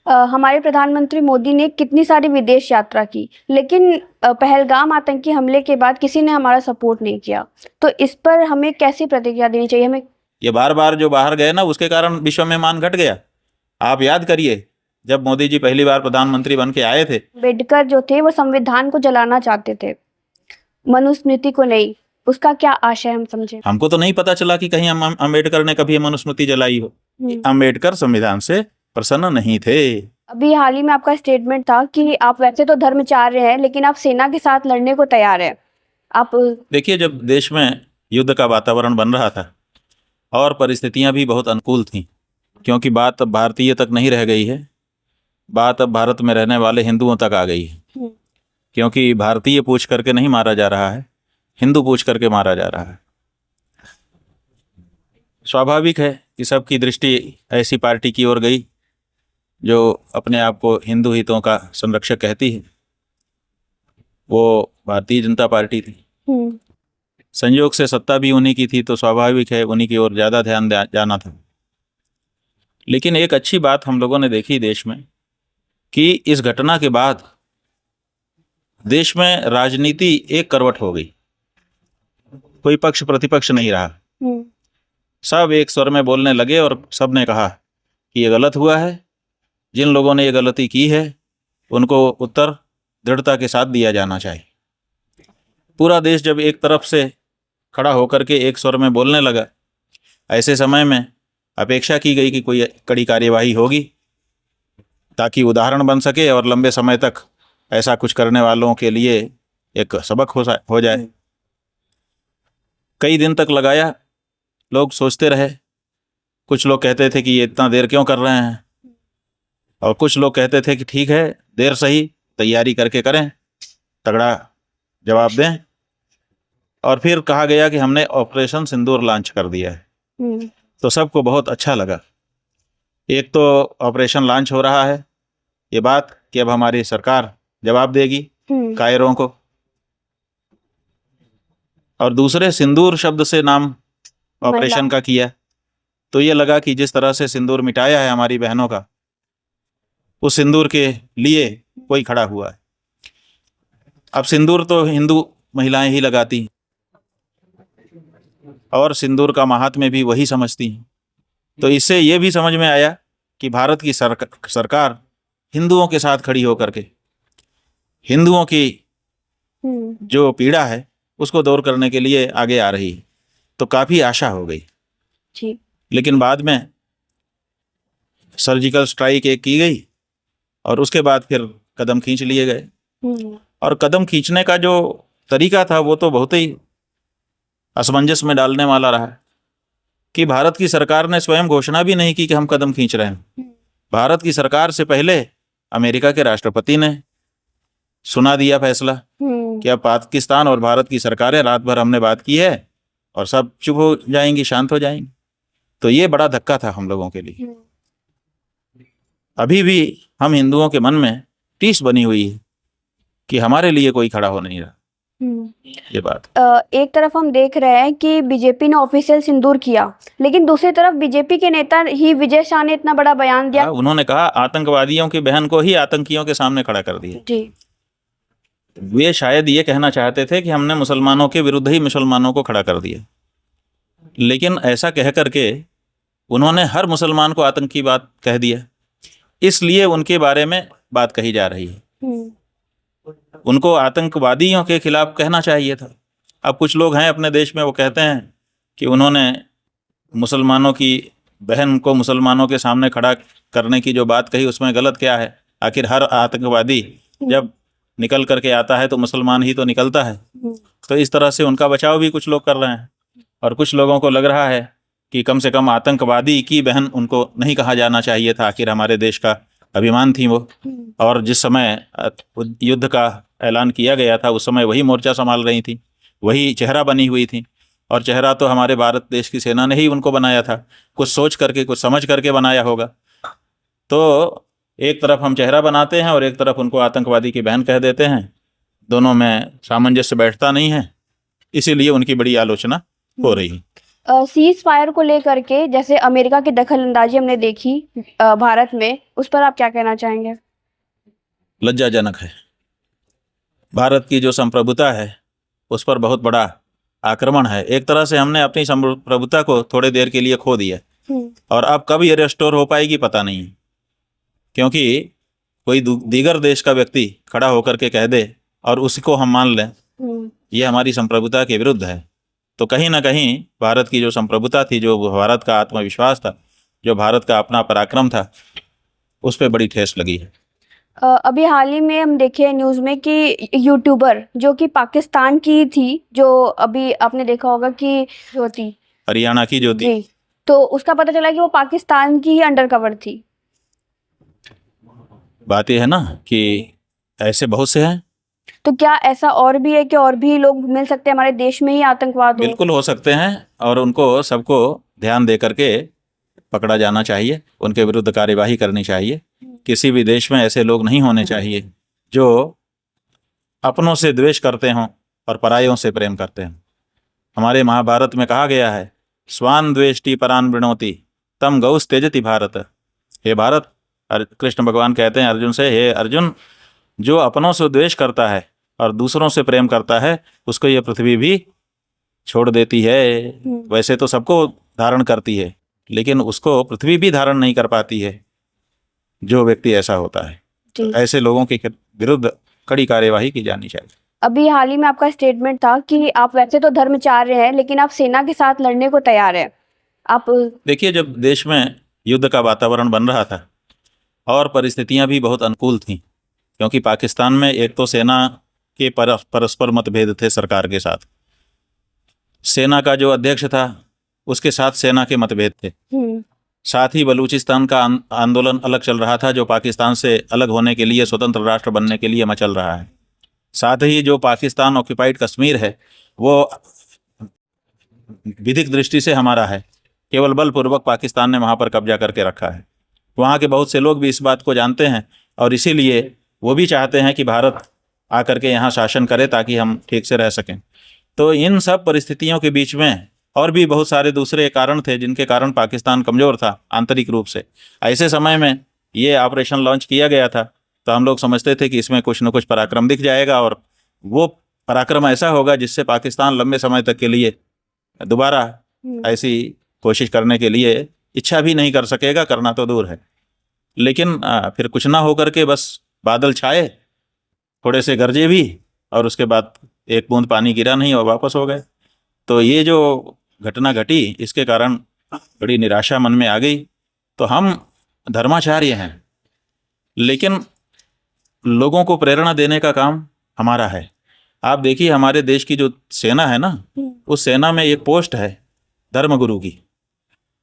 हमारे प्रधानमंत्री मोदी ने कितनी सारी विदेश यात्रा की, लेकिन पहलगाम आतंकी हमले के बाद किसी ने हमारा सपोर्ट नहीं किया। तो इस पर हमें कैसी प्रतिक्रिया देनी चाहिए हमें? ये बार बार जो बाहर गए ना, उसके कारण विश्व में मान घट गया। आप याद करिए, जब मोदी जी पहली बार प्रधानमंत्री बन के आए थे, अम्बेडकर जो थे वो संविधान को जलाना चाहते थे, मनुस्मृति को नहीं। उसका क्या आशय हम समझे? हमको तो नहीं पता चला कि कहीं अम्बेडकर ने कभी मनुस्मृति जलाई हो। अम्बेडकर संविधान से प्रसन्न नहीं थे। अभी हाल ही में आपका स्टेटमेंट था कि आप वैसे तो धर्माचार्य हैं, लेकिन आप सेना के साथ लड़ने को तैयार हैं। आप देखिए, जब देश में युद्ध का वातावरण बन रहा था और परिस्थितियां भी बहुत अनुकूल थीं, क्योंकि बात अब भारतीय तक नहीं रह गई है, बात अब भारत में रहने वाले हिंदुओं तक आ गई है। क्योंकि भारतीय पूछ करके नहीं मारा जा रहा है, हिंदू पूछ करके मारा जा रहा है। स्वाभाविक है कि सबकी दृष्टि ऐसी पार्टी की ओर गई जो अपने आप को हिंदू हितों का संरक्षक कहती है। वो भारतीय जनता पार्टी थी। संयोग से सत्ता भी उन्हीं की थी, तो स्वाभाविक है उन्हीं की ओर ज़्यादा ध्यान जाना था। लेकिन एक अच्छी बात हम लोगों ने देखी देश में कि इस घटना के बाद देश में राजनीति एक करवट हो गई। कोई पक्ष प्रतिपक्ष नहीं रहा, सब एक स्वर में बोलने लगे और सब ने कहा कि ये गलत हुआ है। जिन लोगों ने ये गलती की है उनको उत्तर दृढ़ता के साथ दिया जाना चाहिए। पूरा देश जब एक तरफ से खड़ा होकर के एक स्वर में बोलने लगा, ऐसे समय में अपेक्षा की गई कि कोई कड़ी कार्यवाही होगी, ताकि उदाहरण बन सके और लंबे समय तक ऐसा कुछ करने वालों के लिए एक सबक हो जाए। कई दिन तक लगाया, लोग सोचते रहे। कुछ लोग कहते थे कि ये इतना देर क्यों कर रहे हैं, और कुछ लोग कहते थे कि ठीक है, देर सही, तैयारी करके करें, तगड़ा जवाब दें। और फिर कहा गया कि हमने ऑपरेशन सिंदूर लॉन्च कर दिया है। तो सबको बहुत अच्छा लगा। एक तो ऑपरेशन लॉन्च हो रहा है, ये बात कि अब हमारी सरकार जवाब देगी कायरों को, और दूसरे सिंदूर शब्द से नाम ऑपरेशन का किया। तो ये लगा कि जिस तरह से सिंदूर मिटाया है हमारी बहनों का, उस सिंदूर के लिए कोई खड़ा हुआ है। अब सिंदूर तो हिंदू महिलाएं ही लगाती हैं, और सिंदूर का महात्म्य भी वही समझती हैं। तो इससे ये भी समझ में आया कि भारत की सरकार हिंदुओं के साथ खड़ी होकर के हिंदुओं की जो पीड़ा है उसको दूर करने के लिए आगे आ रही है। तो काफ़ी आशा हो गई। लेकिन बाद में सर्जिकल स्ट्राइक एक की गई और उसके बाद फिर कदम खींच लिए गए। और कदम खींचने का जो तरीका था वो तो बहुत ही असमंजस में डालने वाला रहा कि भारत की सरकार ने स्वयं घोषणा भी नहीं की कि हम कदम खींच रहे हैं। भारत की सरकार से पहले अमेरिका के राष्ट्रपति ने सुना दिया फैसला कि अब पाकिस्तान और भारत की सरकारें, रात भर हमने बात की है और सब चुप हो जाएंगी, शांत हो जाएंगी। तो ये बड़ा धक्का था हम लोगों के लिए। अभी भी हम हिंदुओं के मन में टीस बनी हुई है कि हमारे लिए कोई खड़ा हो नहीं रहा। ये बात एक तरफ हम देख रहे हैं कि बीजेपी ने ऑफिशियल सिंदूर किया, लेकिन दूसरी तरफ बीजेपी के नेता ही विजय शाह ने इतना बड़ा बयान दिया। उन्होंने कहा आतंकवादियों की बहन को ही आतंकियों के सामने खड़ा कर दिया। जी, वे शायद ये कहना चाहते थे कि हमने मुसलमानों के विरुद्ध ही मुसलमानों को खड़ा कर दिया, लेकिन ऐसा कह करके उन्होंने हर मुसलमान को आतंकी बात कह दिया। इसलिए उनके बारे में बात कही जा रही है। उनको आतंकवादियों के खिलाफ कहना चाहिए था। अब कुछ लोग हैं अपने देश में, वो कहते हैं कि उन्होंने मुसलमानों की बहन को मुसलमानों के सामने खड़ा करने की जो बात कही उसमें गलत क्या है। आखिर हर आतंकवादी जब निकल करके आता है तो मुसलमान ही तो निकलता है। तो इस तरह से उनका बचाव भी कुछ लोग कर रहे हैं, और कुछ लोगों को लग रहा है कि कम से कम आतंकवादी की बहन उनको नहीं कहा जाना चाहिए था। आखिर हमारे देश का अभिमान थी वो, और जिस समय युद्ध का ऐलान किया गया था उस समय वही मोर्चा संभाल रही थी, वही चेहरा बनी हुई थी। और चेहरा तो हमारे भारत देश की सेना ने ही उनको बनाया था, कुछ सोच करके, कुछ समझ करके बनाया होगा। तो एक तरफ हम चेहरा बनाते हैं और एक तरफ उनको आतंकवादी की बहन कह देते हैं। दोनों में सामंजस्य बैठता नहीं है, इसीलिए उनकी बड़ी आलोचना हो रही है। सीज फायर को लेकर के जैसे अमेरिका की दखलंदाजी हमने देखी भारत में, उस पर आप क्या कहना चाहेंगे? लज्जाजनक है। भारत की जो संप्रभुता है उस पर बहुत बड़ा आक्रमण है। एक तरह से हमने अपनी संप्रभुता को थोड़ी देर के लिए खो दिया और अब कब ये रिस्टोर हो पाएगी पता नहीं है, क्योंकि कोई दीगर देश का व्यक्ति खड़ा होकर के कह दे और उसको हम मान लें, ये हमारी संप्रभुता के विरुद्ध है। तो कहीं ना कहीं भारत की जो संप्रभुता थी, जो भारत का आत्मविश्वास था, जो भारत का अपना पराक्रम था, उस पर बड़ी ठेस लगी है। अभी हाल ही में हम देखे न्यूज़ में कि यूट्यूबर जो कि पाकिस्तान की थी, जो अभी आपने देखा होगा कि ज्योति, हरियाणा की ज्योति, जी, तो उसका पता चला कि वो पाकिस्तान की ही अंडरकवर थी। बात यह है ना कि ऐसे बहुत से हैं। तो क्या ऐसा और भी है कि और भी लोग मिल सकते हैं हमारे देश में ही आतंकवाद हो? बिल्कुल हो सकते हैं और उनको सबको ध्यान दे करके पकड़ा जाना चाहिए, उनके विरुद्ध कार्यवाही करनी चाहिए। किसी भी देश में ऐसे लोग नहीं होने चाहिए जो अपनों से द्वेष करते हों और परायों से प्रेम करते हों। हमारे महाभारत में कहा गया है, स्वान द्वेष्टि परान वृणोति तम गौस त्यजति भारत। हे भारत, कृष्ण भगवान कहते हैं अर्जुन से, हे अर्जुन, जो अपनों से द्वेष करता है और दूसरों से प्रेम करता है उसको ये पृथ्वी भी छोड़ देती है। वैसे तो सबको धारण करती है, लेकिन उसको पृथ्वी भी धारण नहीं कर पाती है जो व्यक्ति ऐसा होता है। तो ऐसे लोगों के विरुद्ध कड़ी कार्यवाही की जानी चाहिए। अभी हाल ही में आपका स्टेटमेंट था कि आप वैसे तो धर्मचार्य हैं, लेकिन आप सेना के साथ लड़ने को तैयार हैं। आप देखिए, जब देश में युद्ध का वातावरण बन रहा था और परिस्थितियां भी बहुत अनुकूल थीं, क्योंकि पाकिस्तान में एक तो सेना के परस्पर मतभेद थे सरकार के साथ, सेना का जो अध्यक्ष था उसके साथ सेना के मतभेद थे, साथ ही बलूचिस्तान का आंदोलन अलग चल रहा था जो पाकिस्तान से अलग होने के लिए, स्वतंत्र राष्ट्र बनने के लिए मचल रहा है। साथ ही जो पाकिस्तान ऑक्युपाइड कश्मीर है वो विधिक दृष्टि से हमारा है, केवल बलपूर्वक पाकिस्तान ने वहाँ पर कब्जा करके रखा है। वहाँ के बहुत से लोग भी इस बात को जानते हैं और इसीलिए वो भी चाहते हैं कि भारत आकर के यहाँ शासन करे ताकि हम ठीक से रह सकें। तो इन सब परिस्थितियों के बीच में और भी बहुत सारे दूसरे कारण थे जिनके कारण पाकिस्तान कमज़ोर था आंतरिक रूप से। ऐसे समय में ये ऑपरेशन लॉन्च किया गया था, तो हम लोग समझते थे कि इसमें कुछ न कुछ पराक्रम दिख जाएगा और वो पराक्रम ऐसा होगा जिससे पाकिस्तान लंबे समय तक के लिए दोबारा ऐसी कोशिश करने के लिए इच्छा भी नहीं कर सकेगा, करना तो दूर है। लेकिन फिर कुछ ना होकर के बस बादल छाए, थोड़े से गरजे भी और उसके बाद एक बूंद पानी गिरा नहीं और वापस हो गए। तो ये जो घटना घटी इसके कारण बड़ी निराशा मन में आ गई। तो हम धर्माचार्य हैं, लेकिन लोगों को प्रेरणा देने का काम हमारा है। आप देखिए, हमारे देश की जो सेना है ना, उस सेना में एक पोस्ट है धर्मगुरु की।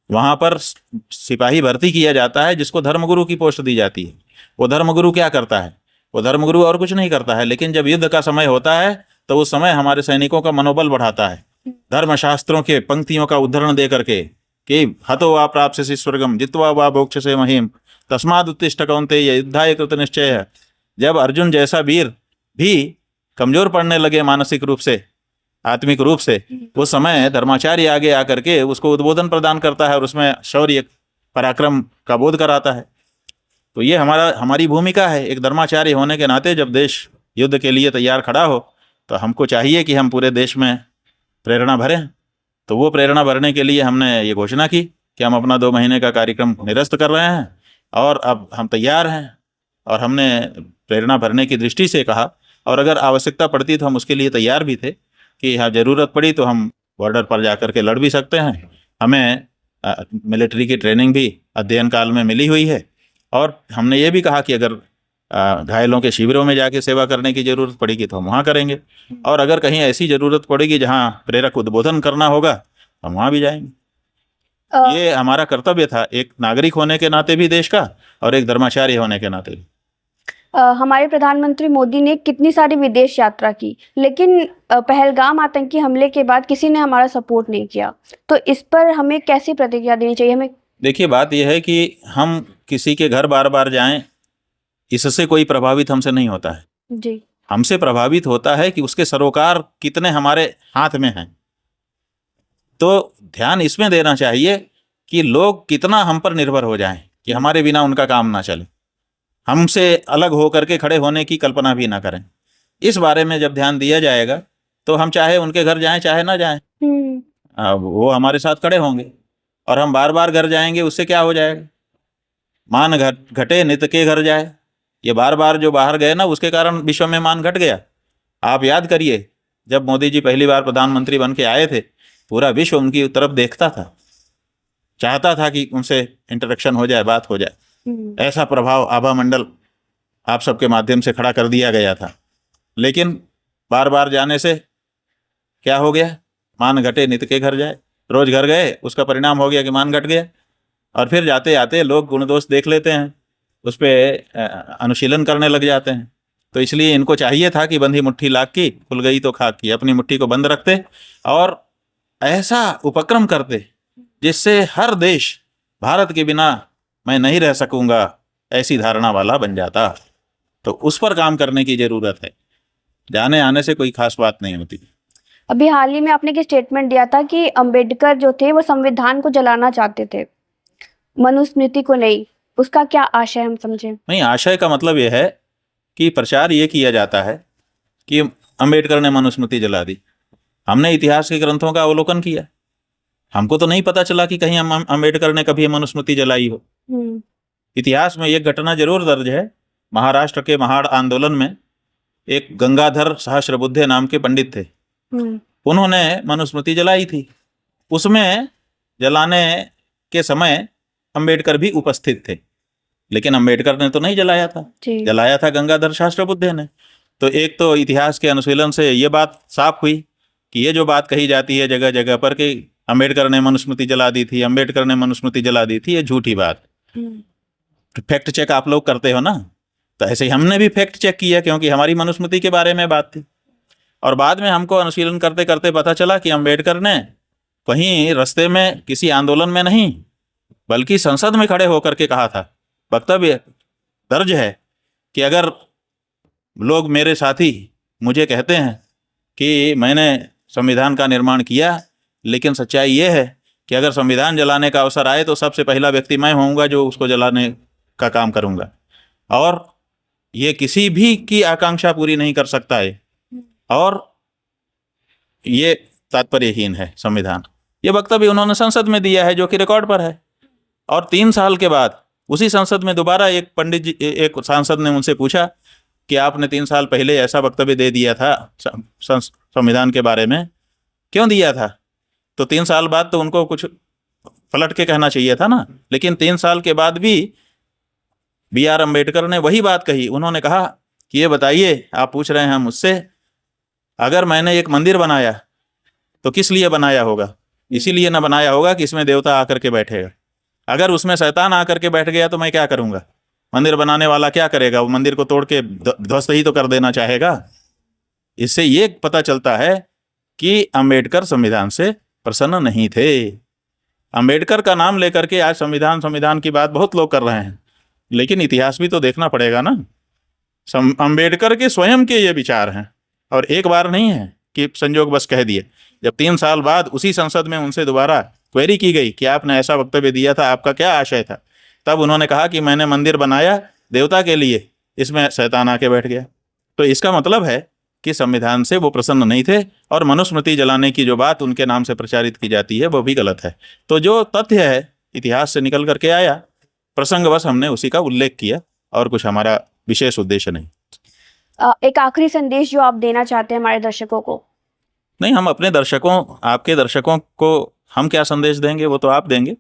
वहाँ पर सिपाही भर्ती किया जाता है जिसको धर्मगुरु की पोस्ट दी जाती है। वो धर्मगुरु क्या करता है? वो धर्मगुरु और कुछ नहीं करता है, लेकिन जब युद्ध का समय होता है तो उस समय हमारे सैनिकों का मनोबल बढ़ाता है, धर्मशास्त्रों के पंक्तियों का उद्धरण दे करके कि हतो वा प्राप्स्यसि स्वर्गम जित्वा वा भोक्ष्यसे महीम तस्माद् उत्तिष्ठ कौन्तेय युद्धाय कृत निश्चयः। जब अर्जुन जैसा वीर भी कमजोर पड़ने लगे मानसिक रूप से, आत्मिक रूप से, उस समय धर्माचार्य आगे आकर के उसको उद्बोधन प्रदान करता है और उसमें शौर्य पराक्रम का बोध कराता है। तो ये हमारी भूमिका है एक धर्माचार्य होने के नाते। जब देश युद्ध के लिए तैयार खड़ा हो तो हमको चाहिए कि हम पूरे देश में प्रेरणा भरें। तो वो प्रेरणा भरने के लिए हमने ये घोषणा की कि हम अपना 2 महीने का कार्यक्रम निरस्त कर रहे हैं और अब हम तैयार हैं। और हमने प्रेरणा भरने की दृष्टि से कहा, और अगर आवश्यकता पड़ती तो हम उसके लिए तैयार भी थे कि हाँ, ज़रूरत पड़ी तो हम बॉर्डर पर जाकर के लड़ भी सकते हैं। हमें मिलिट्री की ट्रेनिंग भी अध्ययन काल में मिली हुई है। और हमने ये भी कहा कि अगर घायलों के शिविरों में जाके सेवा करने की ज़रूरत पड़ेगी तो हम वहाँ करेंगे, और अगर कहीं ऐसी ज़रूरत पड़ेगी जहाँ प्रेरक उद्बोधन करना होगा तो हम वहाँ भी जाएंगे। ये हमारा कर्तव्य था, एक नागरिक होने के नाते भी देश का और एक धर्माचार्य होने के नाते भी। हमारे प्रधानमंत्री मोदी ने कितनी सारी विदेश यात्रा की, लेकिन पहलगाम आतंकी हमले के बाद किसी ने हमारा सपोर्ट नहीं किया। तो इस पर हमें कैसी प्रतिक्रिया देनी चाहिए? हमें देखिए, बात यह है कि हम किसी के घर बार बार जाएं, इससे कोई प्रभावित हमसे नहीं होता है जी। हमसे प्रभावित होता है कि उसके सरोकार कितने हमारे हाथ में हैं। तो ध्यान इसमें देना चाहिए कि लोग कितना हम पर निर्भर हो जाएं कि हमारे बिना उनका काम ना चले, हमसे अलग होकर के खड़े होने की कल्पना भी ना करें। इस बारे में जब ध्यान दिया जाएगा तो हम चाहे उनके घर जाएं चाहे ना जाएं, वो हमारे साथ खड़े होंगे। और हम बार बार घर जाएंगे, उससे क्या हो जाएगा? मान घटे नित के घर जाए। ये बार बार जो बाहर गए ना, उसके कारण विश्व में मान घट गया। आप याद करिए, जब मोदी जी पहली बार प्रधानमंत्री बन के आए थे, पूरा विश्व उनकी तरफ देखता था, चाहता था कि उनसे इंटरेक्शन हो जाए, बात हो जाए। ऐसा प्रभाव आभा मंडल आप सबके माध्यम से खड़ा कर दिया गया था। लेकिन बार बार जाने से क्या हो गया? मान घटे नित के घर जाए। रोज घर गए, उसका परिणाम हो गया कि मान घट गया। और फिर जाते आते लोग गुण दोष देख लेते हैं, उस पर अनुशीलन करने लग जाते हैं। तो इसलिए इनको चाहिए था कि बंधी मुट्ठी लाख की, खुल गई तो खाक की। अपनी मुट्ठी को बंद रखते और ऐसा उपक्रम करते जिससे हर देश भारत के बिना मैं नहीं रह सकूंगा ऐसी धारणा वाला बन जाता। तो उस पर काम करने की जरूरत है, जाने आने से कोई खास बात नहीं होती। अभी हाल ही में आपने एक स्टेटमेंट दिया था कि अंबेडकर जो थे वो संविधान को जलाना चाहते थे, मनुस्मृति को नहीं। उसका क्या आशय हम समझे? नहीं, आशय का मतलब यह है कि प्रचार ये किया जाता है कि अंबेडकर ने मनुस्मृति जला दी। हमने इतिहास के ग्रंथों का अवलोकन किया, हमको तो नहीं पता चला कि कहीं अंबेडकर ने कभी मनुस्मृति जलाई हो। इतिहास में एक घटना जरूर दर्ज है। महाराष्ट्र के महाड़ आंदोलन में एक गंगाधर सहस्त्रबुद्धे नाम के पंडित थे, उन्होंने मनुस्मृति जलाई थी। उसमें जलाने के समय अंबेडकर भी उपस्थित थे, लेकिन अंबेडकर ने तो नहीं जलाया था, जलाया था गंगाधर सहस्त्रबुद्धे ने। तो एक तो इतिहास के अनुशीलन से ये बात साफ हुई कि ये जो बात कही जाती है जगह जगह पर कि अंबेडकर ने मनुस्मृति जला दी थी, अंबेडकर ने मनुस्मृति जला दी थी, ये झूठी बात। फैक्ट चेक आप लोग करते हो ना, तो ऐसे ही हमने भी फैक्ट चेक किया, क्योंकि हमारी मनुस्मृति के बारे में बात थी। और बाद में हमको अनुशीलन करते करते पता चला कि अंबेडकर ने कहीं रास्ते में किसी आंदोलन में नहीं, बल्कि संसद में खड़े होकर के कहा था, वक्तव्य दर्ज है कि अगर लोग मेरे साथी मुझे कहते हैं कि मैंने संविधान का निर्माण किया, लेकिन सच्चाई ये है कि अगर संविधान जलाने का अवसर आए तो सबसे पहला व्यक्ति मैं होऊंगा जो उसको जलाने का काम करूंगा, और ये किसी भी की आकांक्षा पूरी नहीं कर सकता है, और ये तात्पर्यहीन है संविधान। ये वक्तव्य उन्होंने संसद में दिया है, जो कि रिकॉर्ड पर है। और 3 साल के बाद उसी संसद में दोबारा एक पंडित जी, एक सांसद ने उनसे पूछा कि आपने 3 साल पहले ऐसा वक्तव्य दे दिया था संविधान के बारे में, क्यों दिया था? तो 3 साल बाद तो उनको कुछ पलट के कहना चाहिए था ना। लेकिन 3 साल के बाद भी BR अम्बेडकर ने वही बात कही। उन्होंने कहा कि ये बताइए, आप पूछ रहे हैं मुझसे, अगर मैंने एक मंदिर बनाया तो किस लिए बनाया होगा? इसीलिए ना बनाया होगा कि इसमें देवता आकर के बैठेगा। अगर उसमें शैतान आकर के बैठ गया तो मैं क्या करूंगा? मंदिर बनाने वाला क्या करेगा? वो मंदिर को तोड़ के ध्वस्त ही तो कर देना चाहेगा। इससे ये पता चलता है कि अंबेडकर संविधान से प्रसन्न नहीं थे। अंबेडकर का नाम लेकर के आज संविधान की बात बहुत लोग कर रहे हैं, लेकिन इतिहास भी तो देखना पड़ेगा ना। अंबेडकर के स्वयं के ये विचार हैं, और एक बार नहीं है कि संजोग बस कह दिए। जब 3 साल बाद उसी संसद में उनसे दोबारा क्वेरी की गई कि आपने ऐसा वक्तव्य दिया था, आपका क्या आशय था, तब उन्होंने कहा कि मैंने मंदिर बनाया देवता के लिए, इसमें शैतान आके बैठ गया। तो इसका मतलब है कि संविधान से वो प्रसन्न नहीं थे, और मनुस्मृति जलाने की जो बात उनके नाम से प्रचारित की जाती है वो भी गलत है। तो जो तथ्य है इतिहास से निकल करके आया, प्रसंगवश हमने उसी का उल्लेख किया, और कुछ हमारा विशेष उद्देश्य नहीं। एक आखिरी संदेश जो आप देना चाहते हैं हमारे दर्शकों को? नहीं, हम अपने दर्शकों, आपके दर्शकों को हम क्या संदेश देंगे वो तो आप देंगे,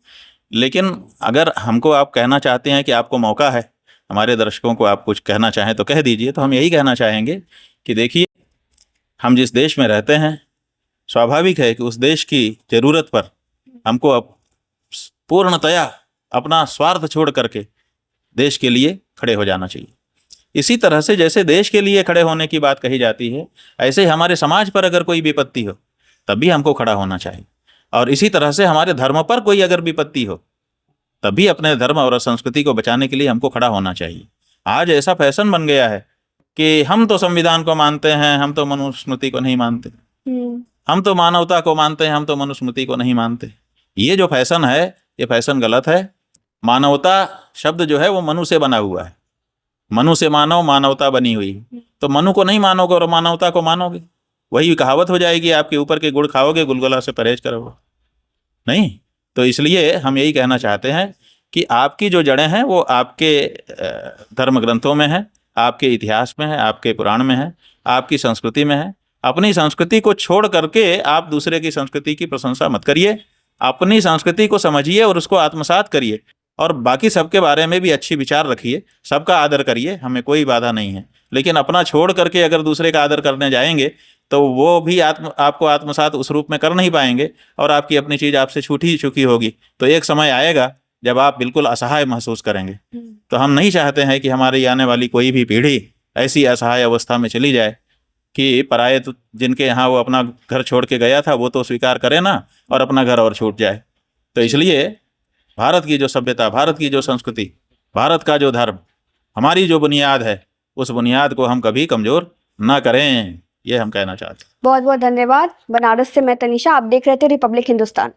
लेकिन अगर हमको आप कहना चाहते हैं कि आपको मौका है, हमारे दर्शकों को आप कुछ कहना चाहें तो कह दीजिए। तो हम यही कहना चाहेंगे कि देखिए, हम जिस देश में रहते हैं, स्वाभाविक है कि उस देश की ज़रूरत पर हमको अब पूर्णतया अपना स्वार्थ छोड़ करके देश के लिए खड़े हो जाना चाहिए। इसी तरह से जैसे देश के लिए खड़े होने की बात कही जाती है, ऐसे हमारे समाज पर अगर कोई विपत्ति हो तब भी हमको खड़ा होना चाहिए। और इसी तरह से हमारे धर्म पर कोई अगर विपत्ति हो तब भी अपने धर्म और संस्कृति को बचाने के लिए हमको खड़ा होना चाहिए। आज ऐसा फैशन बन गया है कि हम तो संविधान को मानते हैं, हम तो मनुस्मृति को नहीं मानते। हम तो मानवता को मानते हैं, हम तो मनुस्मृति को नहीं मानते। ये जो फैशन है, ये फैशन गलत है। मानवता शब्द जो है वो मनु से बना हुआ है। मनु से मानव, मानवता बनी हुई। तो मनु को नहीं मानोगे और मानवता को मानोगे, वही कहावत हो जाएगी, आपके ऊपर के गुड़ खाओगे, गुलगुला से परहेज करोगे नहीं। तो इसलिए हम यही कहना चाहते हैं कि आपकी जो जड़ें हैं वो आपके धर्म ग्रंथों में है, आपके इतिहास में है, आपके पुराण में है, आपकी संस्कृति में है। अपनी संस्कृति को छोड़ करके आप दूसरे की संस्कृति की प्रशंसा मत करिए। अपनी संस्कृति को समझिए और उसको आत्मसात करिए, और बाकी सबके बारे में भी अच्छी विचार रखिए, सबका आदर करिए, हमें कोई बाधा नहीं है। लेकिन अपना छोड़ करके अगर दूसरे का आदर करने जाएंगे तो वो भी आपको आत्मसात उस रूप में कर नहीं पाएंगे, और आपकी अपनी चीज़ आपसे छूटी ही चुकी होगी। तो एक समय आएगा जब आप बिल्कुल असहाय महसूस करेंगे। तो हम नहीं चाहते हैं कि हमारी आने वाली कोई भी पीढ़ी ऐसी असहाय अवस्था में चली जाए कि पराये तो जिनके यहाँ वो अपना घर छोड़ के गया था वो तो स्वीकार करे ना, और अपना घर और छूट जाए। तो इसलिए भारत की जो सभ्यता, भारत की जो संस्कृति, भारत का जो धर्म, हमारी जो बुनियाद है, उस बुनियाद को हम कभी कमज़ोर ना करें, ये हम कहना चाहते हैं। बहुत बहुत धन्यवाद। बनारस से मैं तनीषा, आप देख रहे थे रिपब्लिक हिंदुस्तान।